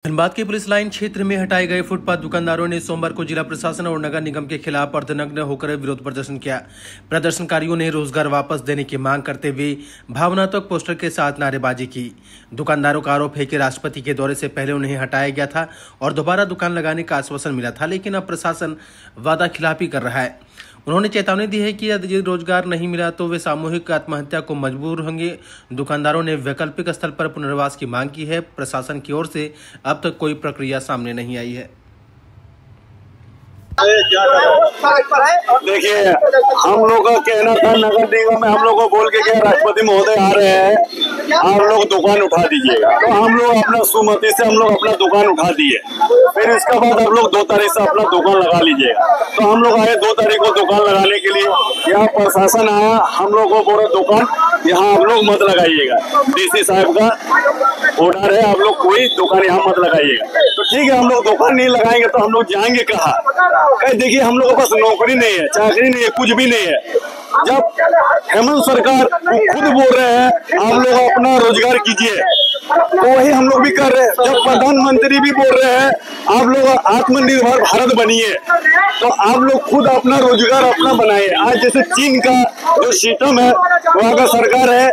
धनबाद के police line क्षेत्र में हटाए गए फुटपाथ दुकानदारों ने सोमवार को जिला प्रशासन और नगर निगम के खिलाफ अर्धनग्न होकर विरोध प्रदर्शन किया। प्रदर्शनकारियों ने रोजगार वापस देने की मांग करते हुए भावनात्मक पोस्टर के साथ नारेबाजी की। दुकानदारों का आरोप है कि राष्ट्रपति के दौरे से पहले उन्हें हटाया गया था और दोबारा दुकान लगाने का आश्वासन मिला था, लेकिन अब प्रशासन वादा खिलाफी कर रहा है। उन्होंने चेतावनी दी है कि यदि रोजगार नहीं मिला तो वे सामूहिक आत्महत्या को मजबूर होंगे। दुकानदारों ने वैकल्पिक स्थल पर पुनर्वास की मांग की है। प्रशासन की ओर से अब तक कोई प्रक्रिया सामने नहीं आई है। देखिए, हम लोग का कहना था नगर निगम में हम लोग को बोल के क्या राष्ट्रपति महोदय आ रहे हैं, आप लोग दुकान उठा दीजिएगा। तो हम लोग अपना सुमति से हम लोग अपना दुकान उठा दिए। फिर इसके बाद आप लोग 2 तारीख से अपना दुकान लगा लीजिएगा। तो हम लोग आए 2 तारीख को दुकान लगाने के लिए। यहाँ प्रशासन आया, हम लोग को बोला दुकान यहाँ आप लोग मत लगाइएगा, डीसी साहब का ऑर्डर है, आप लोग कोई दुकान यहाँ मत लगाइएगा। तो ठीक है, हम लोग दुकान नहीं लगाएंगे तो हम लोग जाएंगे कहाँ? देखिए, हम लोग के पास नौकरी नहीं है, चाकरी नहीं है, कुछ भी नहीं है। जब हेमंत सरकार खुद बोल रहे हैं आप लोग अपना रोजगार कीजिए, तो वही हम लोग भी कर रहे हैं। जब प्रधानमंत्री भी बोल रहे हैं आप लोग आत्मनिर्भर भारत बनिए, तो आप लोग खुद अपना रोजगार अपना बनाइए। आज जैसे चीन का जो सिस्टम है, वहाँ का सरकार है,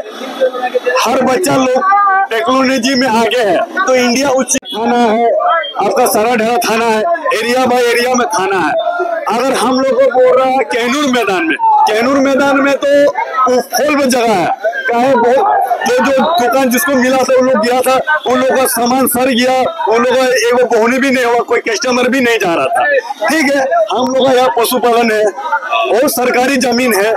हर बच्चा लोग टेक्नोलॉजी में आगे है। तो इंडिया उच्च थाना है, आपका सारा ढेरा थाना है, एरिया बाय एरिया में थाना है। अगर हम लोग को बोल रहा है कैनूर मैदान में तो फुल जगह है, चाहे बहुत जो दुकान जिसको मिला था वो लोग गिरा था, उन लोगों का सामान सर गया, उन लोगों का एक बोहनी भी नहीं हुआ, कोई कस्टमर भी नहीं जा रहा था। ठीक है, हम लोग का यहाँ पशुपालन है और सरकारी जमीन है,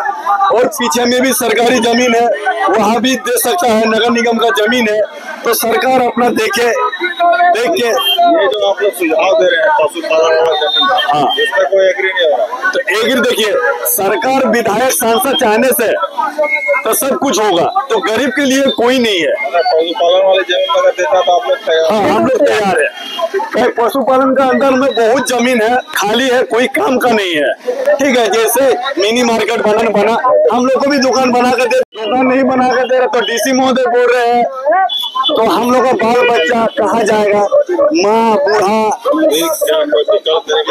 और पीछे में भी सरकारी जमीन है, वहाँ भी दे सकता है, नगर निगम का जमीन है। तो सरकार अपना देख के ये जो आप लोग सुझाव दे रहे हैं पशुपालन वाला जमीन, हाँ, इसमें कोई एग्री नहीं हो रहा। तो एग्री देखिए, सरकार विधायक सांसद चाहने से तो सब कुछ होगा, तो गरीब के लिए कोई नहीं है। पशुपालन वाली जमीन अगर देता तो आप लोग तैयार? हाँ, हम लोग तैयार है। पशुपालन का अंदर में बहुत जमीन है, खाली है, कोई काम का नहीं है। ठीक है, जैसे मिनी मार्केट बना, हम लोग को भी दुकान बना कर दे, दुकान नहीं बना कर दे रहे तो डीसी महोदय बोल रहे हैं, तो हम लोग का बाल बच्चा कहाँ जाएगा, माँ बूढ़ा,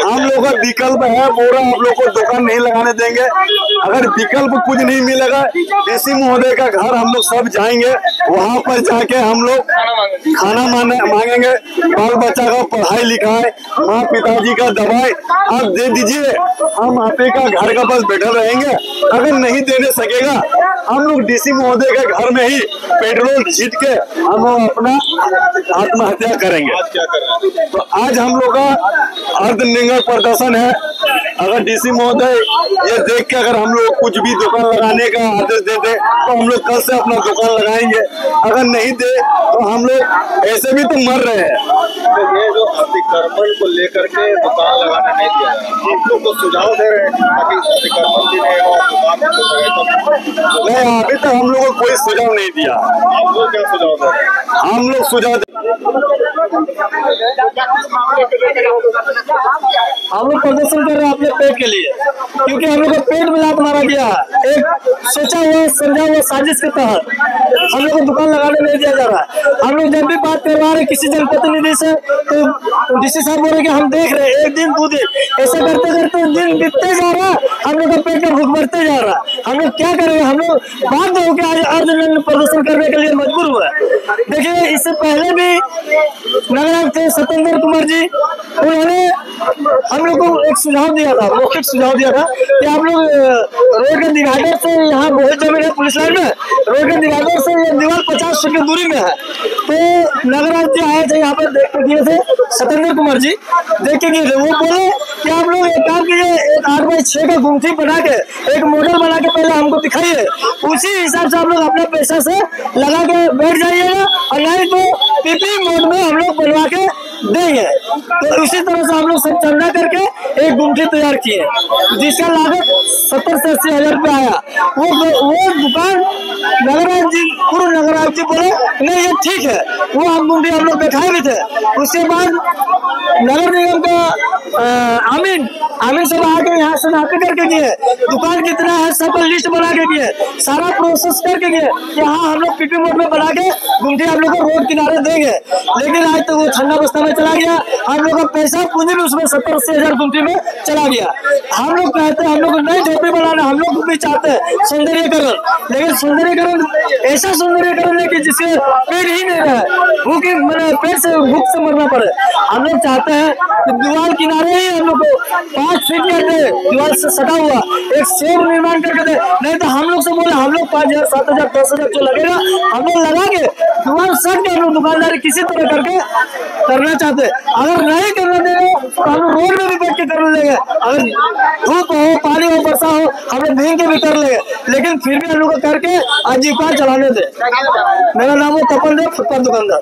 हम लोग का विकल्प है। बोल रहा आप लोग को दुकान नहीं लगाने देंगे। अगर विकल्प कुछ नहीं मिलेगा, डीसी महोदय का घर हम लोग सब जाएंगे, वहाँ पर जाके हम लोग खाना मांगेंगे, बाल बच्चा का पढ़ाई लिखाई, माँ पिताजी का दवाई आप दे दीजिए, हम आप का घर का पास बैठे रहेंगे। अगर नहीं देने सकेगा, हम लोग डीसी महोदय के घर में ही पेट्रोल छीट के हम लोग अपना आत्महत्या करेंगे। आज क्या कर रहे हैं? तो आज हम लोग का अर्धनग्न प्रदर्शन है। अगर डीसी महोदय ये देख के अगर हम लोग कुछ भी दुकान लगाने का आदेश दे दे तो हम लोग कल से अपना दुकान लगाएंगे। अगर नहीं दे तो हम लोग ऐसे भी तो मर रहे हैं। तो ये जो अतिक्रमण को लेकर के दुकान लगाने नहीं दिया, आप लोग तो सुझाव दे रहे हैं ताकि अतिक्रमण भी नहीं हो, नहीं, अभी तक हम लोग को कोई सुझाव नहीं दिया। आप लोग क्या सुझाव दे रहे हैं? हम लोग सुझाव हम लोग प्रदर्शन कर रहे हैं अपने पेट के लिए, क्योंकि हम लोग को पेट में लात मारा गया। एक सोचा हुआ समझा हुआ साजिश के तहत हम लोग को दुकान लगाने नहीं दिया जा रहा। हम लोग जब भी बात करवा रहे किसी जनप्रतिनिधि से, तो डीसी साहब बोल रहे कि हम देख रहे हैं, 1 दिन 2 दिन ऐसा करते करते दिन बीतते जा रहा, हम लोग का पेट में भूख बढ़ते जा रहा। हम लोग क्या करेंगे? हम लोग बाध्य होकर आज अर्धनग्न प्रदर्शन करने के लिए मजबूर हुए। देखिए, इससे पहले भी नगर आयुक्त थे सत्येंद्र कुमार जी, उन्होंने हम लोग को एक सुझाव दिया था, मौखिक सुझाव दिया था कि आप लोग रोड के डिवाइडर से, यहाँ बहुत जमीन है पुलिस लाइन में, रोड के डिवाइडर से ये दीवार 50 फीट की दूरी में है। तो नगर आयुक्त जी आए थे यहाँ पर, देख के गए थे, सत्येंद्र कुमार जी देख के गए थे। वो बोले कि आप लोग एक काम कीजिए, एक 8x6 का गुमथी बना के एक मॉडल बना के पहले हमको दिखाइए, उसी हिसाब से आप लोग अपने पैसा से लगा के बैठ जाइएगा, और नहीं तो पीपी मोड में हम लोग बनवा के देंगे। तो इसी तरह से हम लोग सब चंदा करके एक गुमटी तैयार किए, जिसका लागत 70 से 80 हजार रुपया आया। वो दुकान पूर्व नगर आयुक्त जी बोले नहीं ये ठीक है, वो हम गुमटी हम लोग दिखाए भी थे। उसके बाद नगर निगम का आमीन सब आके यहाँ से नापे करके गए, दुकान कितना है सबका लिस्ट बना के गए, सारा प्रोसेस करके गए कि हाँ हम लोग पीपी मोड में बना के गुमटी हम लोग को रोड किनारे देंगे। लेकिन आज तक वो ठंडा बस्ता में रुपए चला गया, हम लोग का पैसा पूंजी भी उसमें 70-80 हजार में चला गया। हम लोग कहते हैं हम लोग नहीं झोपड़ी बनाना, हम लोग भी चाहते हैं सौंदर्यीकरण, लेकिन सौंदर्यीकरण ऐसा सौंदर्यीकरण है कि जिससे पेट ही नहीं रहे, भूख मैंने पेट से भूख से मरना पड़े। हम लोग चाहते हैं कि दीवार किनारे ही हम लोग को 5 फीट कर दे, दीवार से सटा हुआ एक शेड निर्माण करके दे, नहीं तो हम लोग से बोले हम लोग 5,000 7,000 10,000 जो लगेगा हम लोग लगा के दीवार सट के हम लोग दुकानदारी किसी तरह करके करना चाहते हैं। अगर नहीं करना देंगे तो हम लोग रोड में भी बैठ के करने लगे, अगर धूप हो पानी हो वर्षा हो हम लोग भींग के भी कर लेंगे, लेकिन फिर भी हम लोग करके आजीविका चलाने दे। मेरा नाम है तपन देव, फुटपाथ दुकानदार।